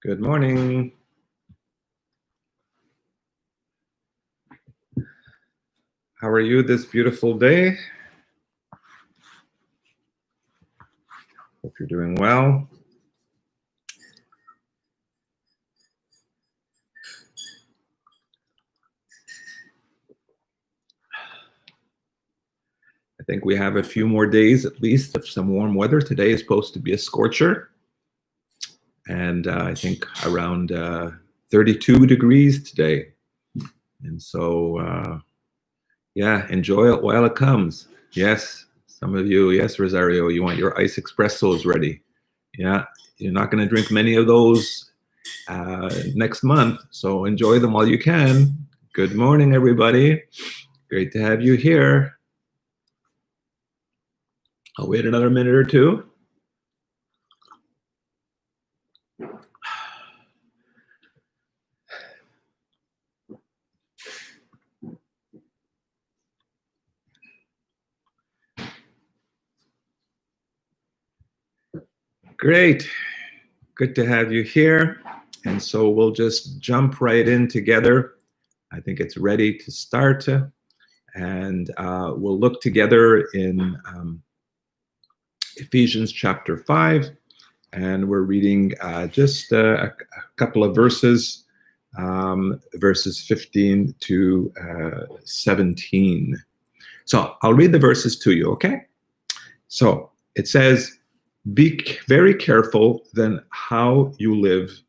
Good morning. How are you this beautiful day? Hope you're doing well. I think we have a few more days at least of some warm weather. Today is supposed to be a scorcher. And I think around 32 degrees today. And so, yeah, enjoy it while it comes. Yes, some of you, yes, Rosario, you want your ice espressos ready. Yeah, you're not going to drink many of those next month. So enjoy them while you can. Good morning, everybody. Great to have you here. I'll wait another minute or two. Great. Good to have you here. And so we'll just jump right in together. I think it's ready to start. And we'll look together in Ephesians chapter 5. And we're reading just a couple of verses, verses 15 to 17. So I'll read the verses to you, okay? So it says, "Be very careful then how you live,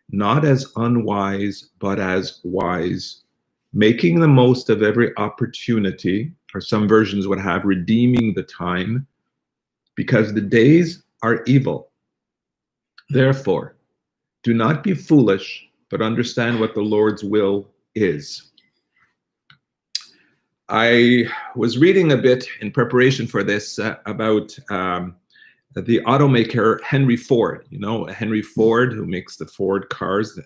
not as unwise, but as wise, making the most of every opportunity," or some versions would have redeeming the time, "because the days are evil. Therefore, do not be foolish, but understand what the Lord's will is." I was reading a bit in preparation for this about the automaker Henry Ford. You know, Henry Ford, who makes the Ford cars.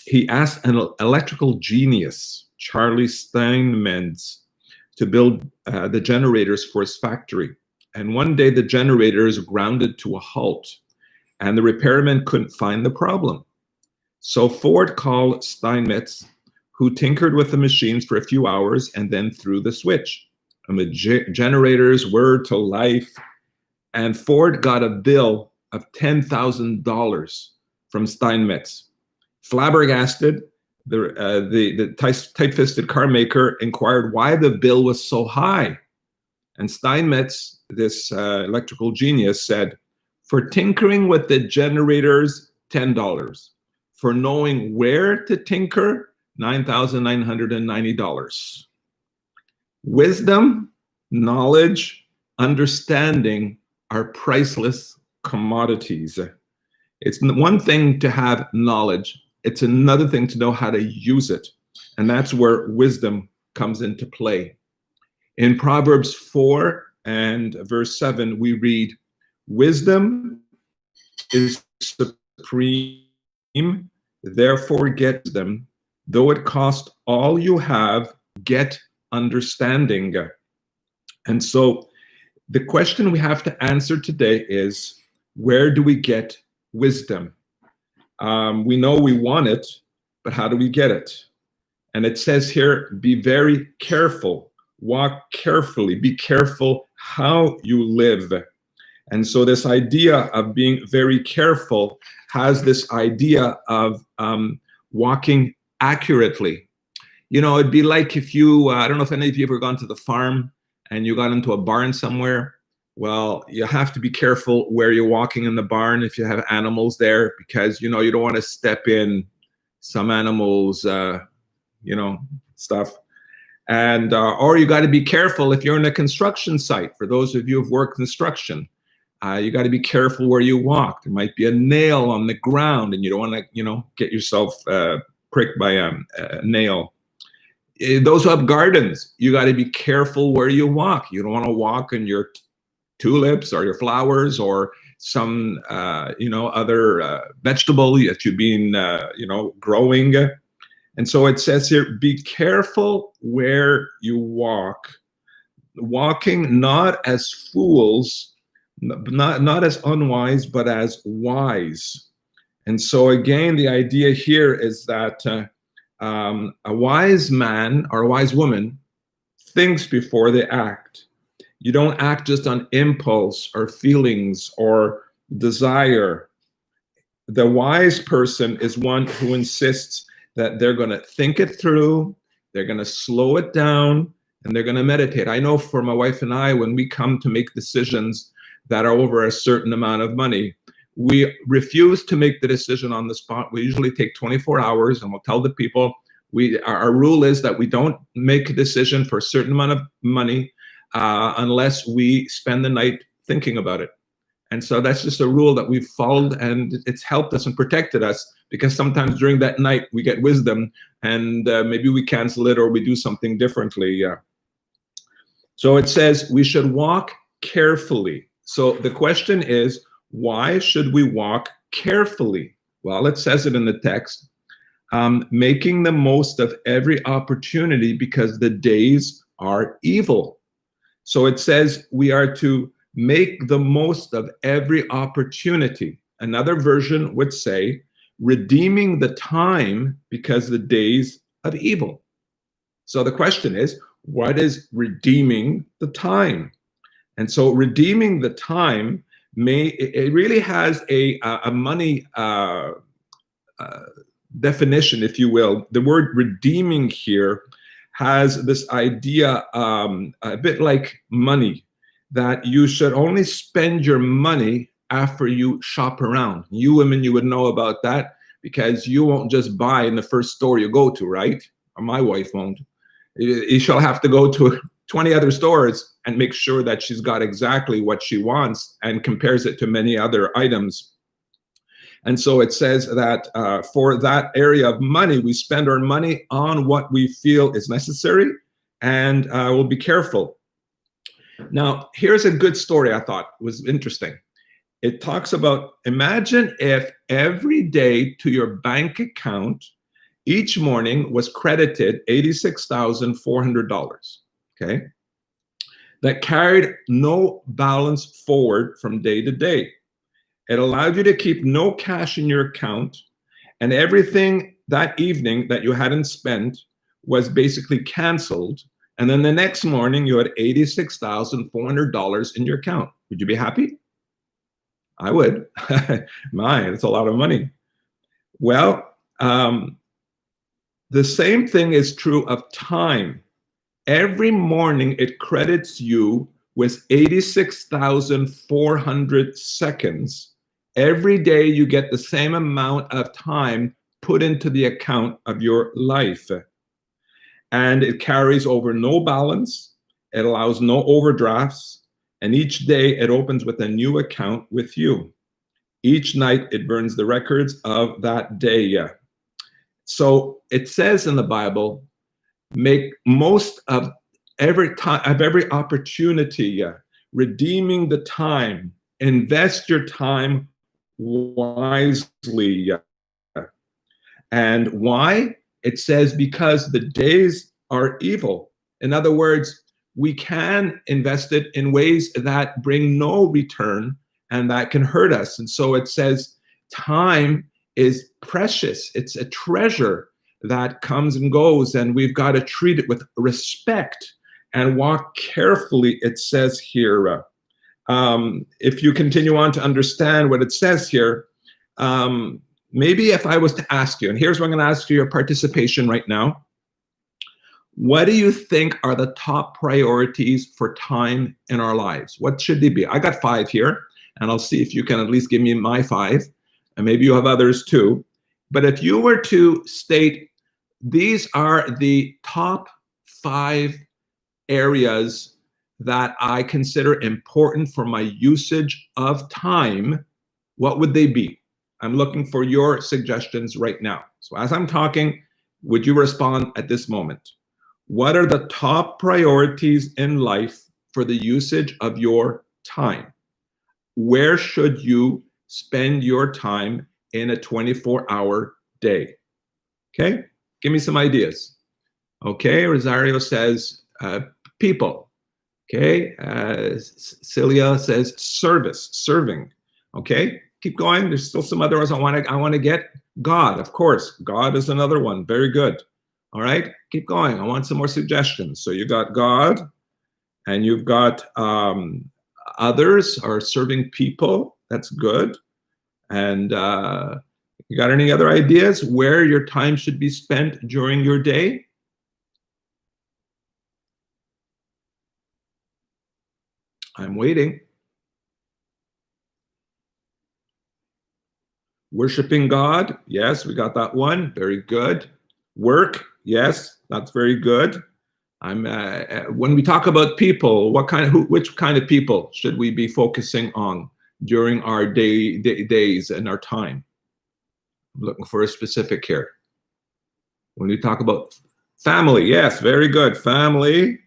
He asked an electrical genius, Charlie Steinmetz, to build the generators for his factory. And one day the generators grounded to a halt, and the repairman couldn't find the problem. So Ford called Steinmetz, who tinkered with the machines for a few hours and then threw the switch. And the generators were to life. And Ford got a bill of $10,000 from Steinmetz. Flabbergasted, the tight-fisted car maker inquired why the bill was so high. And Steinmetz, this electrical genius, said, "For tinkering with the generators, $10. For knowing where to tinker, $9,990. Wisdom, knowledge, understanding are priceless commodities. It's one thing to have knowledge. It's another thing to know how to use it. And that's where wisdom comes into play. In Proverbs 4 and verse 7, we read, "Wisdom is supreme, therefore get them. Though it cost all you have, get understanding." And so the question we have to answer today is, where do we get wisdom? We know we want it, but how do we get it? And it says here, be very careful, walk carefully, be careful how you live. And so this idea of being very careful has this idea of walking accurately. You know, it'd be like if you, I don't know if any of you have ever gone to the farm and you got into a barn somewhere. Well, you have to be careful where you're walking in the barn if you have animals there, because, you know, you don't want to step in some animals, stuff. And, or you got to be careful if you're in a construction site. For those of you who've worked construction, you got to be careful where you walk. There might be a nail on the ground and you don't want to, get yourself pricked by a nail. Those who have gardens, you got to be careful where you walk. You don't want to walk in your tulips or your flowers or some, other vegetable that you've been, growing. And so it says here, be careful where you walk, walking not as fools, not as unwise, but as wise. And so again, the idea here is that a wise man or a wise woman thinks before they act. You don't act just on impulse or feelings or desire. The wise person is one who insists that they're going to think it through, they're going to slow it down, and they're going to meditate. I know for my wife and I, when we come to make decisions that are over a certain amount of money, we refuse to make the decision on the spot. We usually take 24 hours, and we'll tell the people, our rule is that we don't make a decision for a certain amount of money unless we spend the night thinking about it. And so that's just a rule that we've followed, and it's helped us and protected us, because sometimes during that night we get wisdom, and maybe we cancel it or we do something differently. So it says we should walk carefully. So the question is, why should we walk carefully? Well, it says it in the text, making the most of every opportunity because the days are evil. So it says we are to make the most of every opportunity. Another version would say, redeeming the time because the days of evil. So the question is, what is redeeming the time? And so redeeming the time it really has a money definition, if you will. The word redeeming here has this idea, a bit like money, that you should only spend your money after you shop around. You women, you would know about that, because you won't just buy in the first store you go to, right? Or my wife won't. You shall have to go to 20 other stores and make sure that she's got exactly what she wants and compares it to many other items. And so it says that for that area of money, we spend our money on what we feel is necessary, and we'll be careful. Now, here's a good story I thought was interesting. It talks about, imagine if every day to your bank account each morning was credited $86,400, okay? That carried no balance forward from day to day. It allowed you to keep no cash in your account, and everything that evening that you hadn't spent was basically canceled. And then the next morning you had $86,400 in your account. Would you be happy? I would. Man, it's a lot of money. Well, the same thing is true of time. Every morning it credits you with 86,400 seconds. Every day you get the same amount of time put into the account of your life. And it carries over no balance. It allows no overdrafts. And each day it opens with a new account with you. Each night it burns the records of that day. So it says in the Bible, make most of every time, of every opportunity, redeeming the time, invest your time wisely. And why? It says because the days are evil. In other words, we can invest it in ways that bring no return and that can hurt us. And so it says time is precious. It's a treasure that comes and goes, and we've got to treat it with respect and walk carefully, it says here. If you continue on to understand what it says here, maybe if I was to ask you, and here's what I'm going to ask you your participation right now. What do you think are the top priorities for time in our lives? What should they be? I got 5 here, and I'll see if you can at least give me my 5, and maybe you have others too. But if you were to state, these are the top 5 areas that I consider important for my usage of time, what would they be? I'm looking for your suggestions right now. So as I'm talking, would you respond at this moment? What are the top priorities in life for the usage of your time? Where should you spend your time in a 24-hour day? Okay, give me some ideas. Okay, Rosario says people. Okay, Celia says serving. Okay, Keep going. There's still some other ones I want to get. God, of course. God is another one. Very good. All right. Keep going. I want some more suggestions. So you got God, and you've got others are serving people. That's good. And you got any other ideas where your time should be spent during your day? I'm waiting. Worshiping God. Yes, we got that one. Very good. Work. Yes, that's very good. When we talk about people, which kind of people should we be focusing on during our days and our time? I'm looking for a specific here. When we talk about family, yes, very good. Family.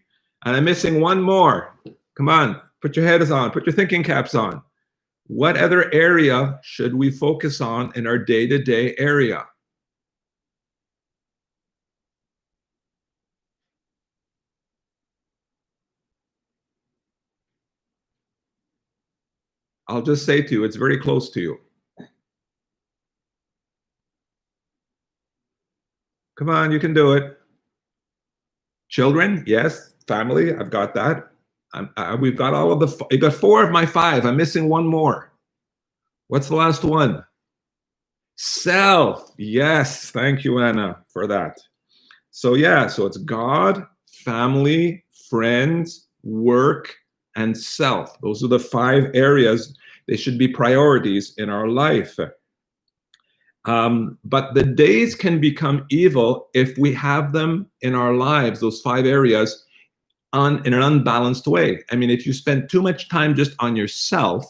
And I'm missing one more. Come on, put your heads on, put your thinking caps on. What other area should we focus on in our day-to-day area? I'll just say to you, it's very close to you. Come on, you can do it. Children, yes. Family, I've got that. We've got all of the, you got 4 of my 5. I'm missing one more. What's the last one? Self. Yes, thank you, Anna, for that. So yeah, so it's God, family, friends, work, and self. Those are the 5 areas. They should be priorities in our life. But the days can become evil if we have them in our lives, those 5 areas, in an unbalanced way. I mean, if you spend too much time just on yourself,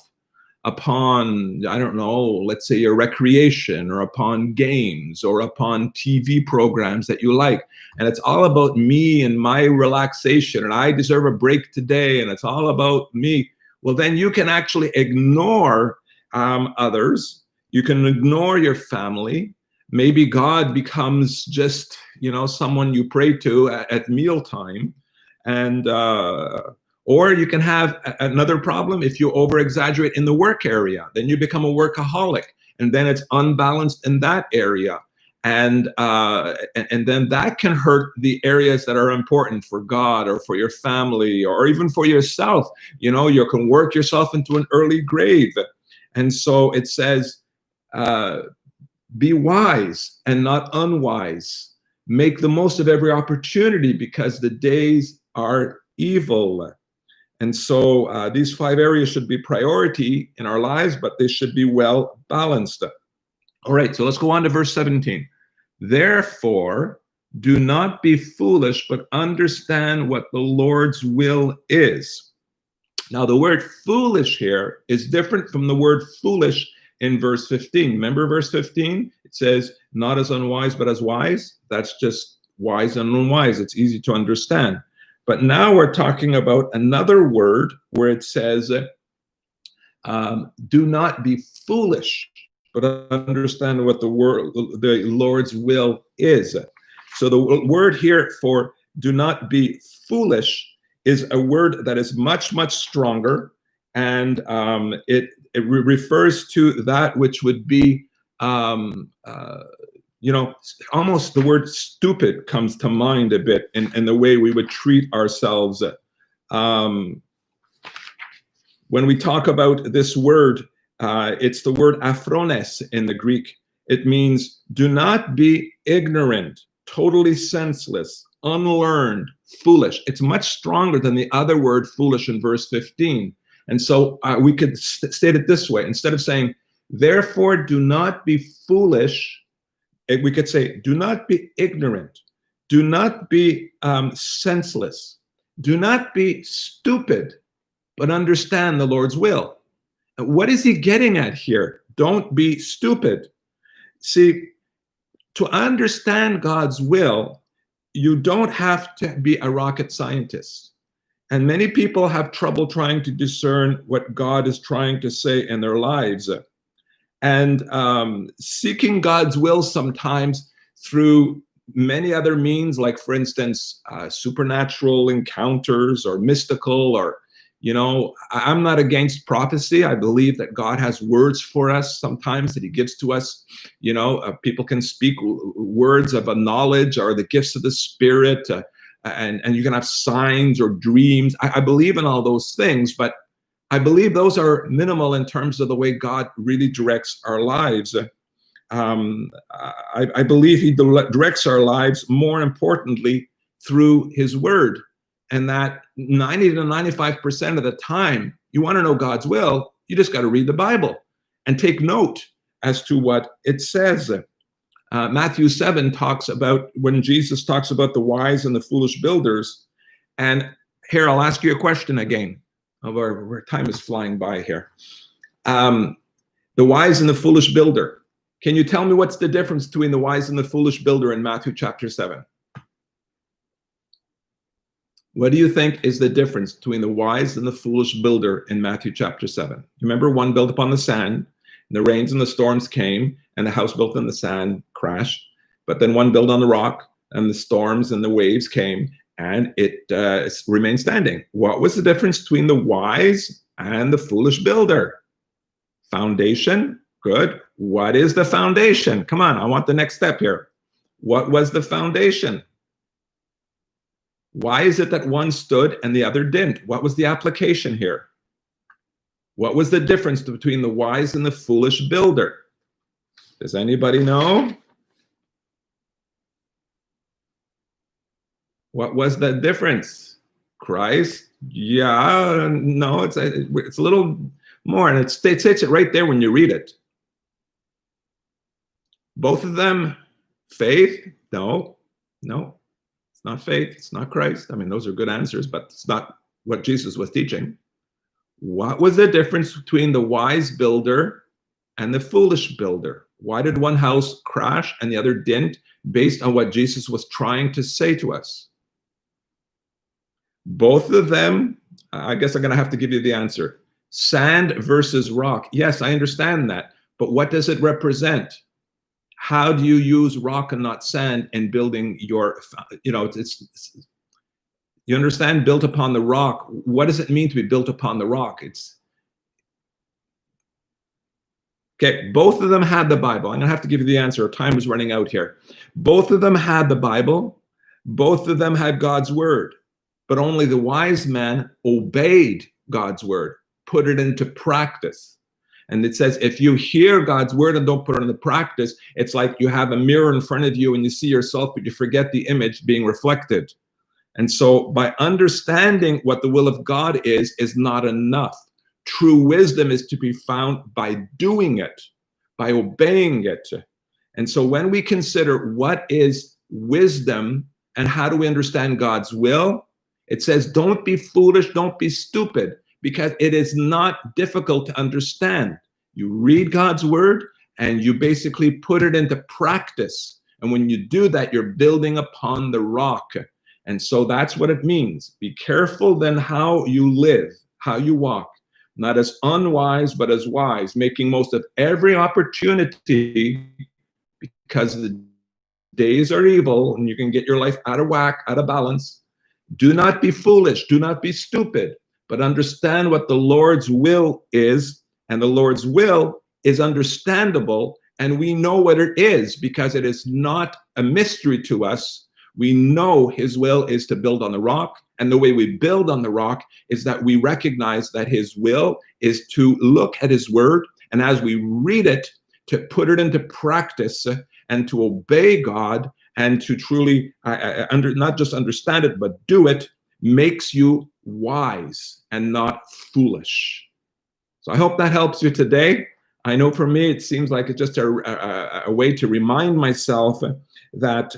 upon, I don't know, let's say your recreation, or upon games, or upon TV programs that you like, and it's all about me and my relaxation, and I deserve a break today, and it's all about me, well, then you can actually ignore others. You can ignore your family. Maybe God becomes just, someone you pray to at mealtime. And or you can have another problem if you over exaggerate in the work area. Then you become a workaholic, and then it's unbalanced in that area, and then that can hurt the areas that are important for God or for your family or even for yourself. You can work yourself into an early grave, and so it says, be wise and not unwise. Make the most of every opportunity, because the days are evil. And so these 5 areas should be priority in our lives, but they should be well balanced. All right, so let's go on to verse 17. Therefore, do not be foolish, but understand what the Lord's will is. Now, the word foolish here is different from the word foolish in verse 15. Remember verse 15? It says, not as unwise, but as wise. That's just wise and unwise. It's easy to understand. But now we're talking about another word where it says, do not be foolish, but understand what the Lord's will is. So the word here for do not be foolish is a word that is much, much stronger, and it refers to that which would be, almost the word stupid comes to mind a bit in the way we would treat ourselves. When we talk about this word, it's the word aphrones in the Greek. It means do not be ignorant, totally senseless, unlearned, foolish. It's much stronger than the other word foolish in verse 15. And so we could state it this way. Instead of saying, therefore, do not be foolish, we could say, do not be ignorant. Do not be senseless. Do not be stupid, but understand the Lord's will. What is he getting at here? Don't be stupid. See, to understand God's will, you don't have to be a rocket scientist. And many people have trouble trying to discern what God is trying to say in their lives. And seeking God's will sometimes through many other means, like, for instance, supernatural encounters or mystical or, You know, I'm not against prophecy. I believe that God has words for us sometimes that he gives to us. You know, people can speak words of a knowledge or the gifts of the Spirit, and you can have signs or dreams. I believe in all those things, but I believe those are minimal in terms of the way God really directs our lives. I believe he directs our lives, more importantly, through his word. And that 90 to 95% of the time, you want to know God's will, you just got to read the Bible and take note as to what it says. Matthew 7 talks about, when Jesus talks about the wise and the foolish builders. And here, I'll ask you a question again. Our time is flying by here. The wise and the foolish builder. Can you tell me what's the difference between the wise and the foolish builder in Matthew chapter 7? What do you think is the difference between the wise and the foolish builder in Matthew chapter 7? Remember, one built upon the sand, and the rains and the storms came, and the house built on the sand crashed. But then one built on the rock, and the storms and the waves came, and it remained standing. What was the difference between the wise and the foolish builder? Foundation. Good. What is the foundation? Come on, I want the next step here. What was the foundation? Why is it that one stood and the other didn't? What was the application here? What was the difference between the wise and the foolish builder? Does anybody know? What was the difference? Christ? Yeah, no, it's a little more, and it states it right there when you read it. Both of them, faith? No. It's not faith. It's not Christ. I mean, those are good answers, but it's not what Jesus was teaching. What was the difference between the wise builder and the foolish builder? Why did one house crash and the other didn't, based on what Jesus was trying to say to us? Both of them, I guess I'm going to have to give you the answer. Sand versus rock. Yes, I understand that. But what does it represent? How do you use rock and not sand in building your, you understand, built upon the rock. What does it mean to be built upon the rock? Okay, both of them had the Bible. I'm going to have to give you the answer. Time is running out here. Both of them had the Bible. Both of them had God's word. But only the wise man obeyed God's word, put it into practice. And it says, if you hear God's word and don't put it into practice, it's like you have a mirror in front of you and you see yourself, but you forget the image being reflected. And so by understanding what the will of God is not enough. True wisdom is to be found by doing it, by obeying it. And so when we consider what is wisdom and how do we understand God's will, it says, don't be foolish, don't be stupid, because it is not difficult to understand. You read God's word and you basically put it into practice. And when you do that, you're building upon the rock. And so that's what it means. Be careful then how you live, how you walk, not as unwise, but as wise, making most of every opportunity, because the days are evil and you can get your life out of whack, out of balance. Do not be foolish, do not be stupid, but understand what the Lord's will is, and the Lord's will is understandable, and we know what it is because it is not a mystery to us. We know his will is to build on the rock, and the way we build on the rock is that we recognize that his will is to look at his word, and as we read it, to put it into practice and to obey God and to truly not just understand it, but do it, makes you wise and not foolish. So I hope that helps you today. I know for me, it seems like it's just a way to remind myself that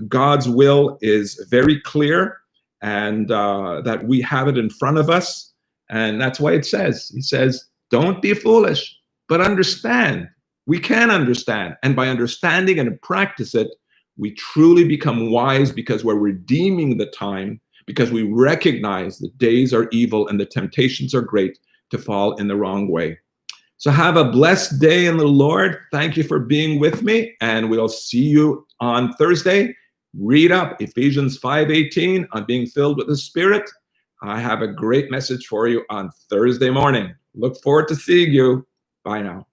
God's will is very clear and that we have it in front of us. And that's why it says, he says, don't be foolish, but understand. We can understand. And by understanding and practice it, we truly become wise because we're redeeming the time, because we recognize the days are evil and the temptations are great to fall in the wrong way. So have a blessed day in the Lord. Thank you for being with me, and we'll see you on Thursday. Read up Ephesians 5:18 on being filled with the Spirit. I have a great message for you on Thursday morning. Look forward to seeing you. Bye now.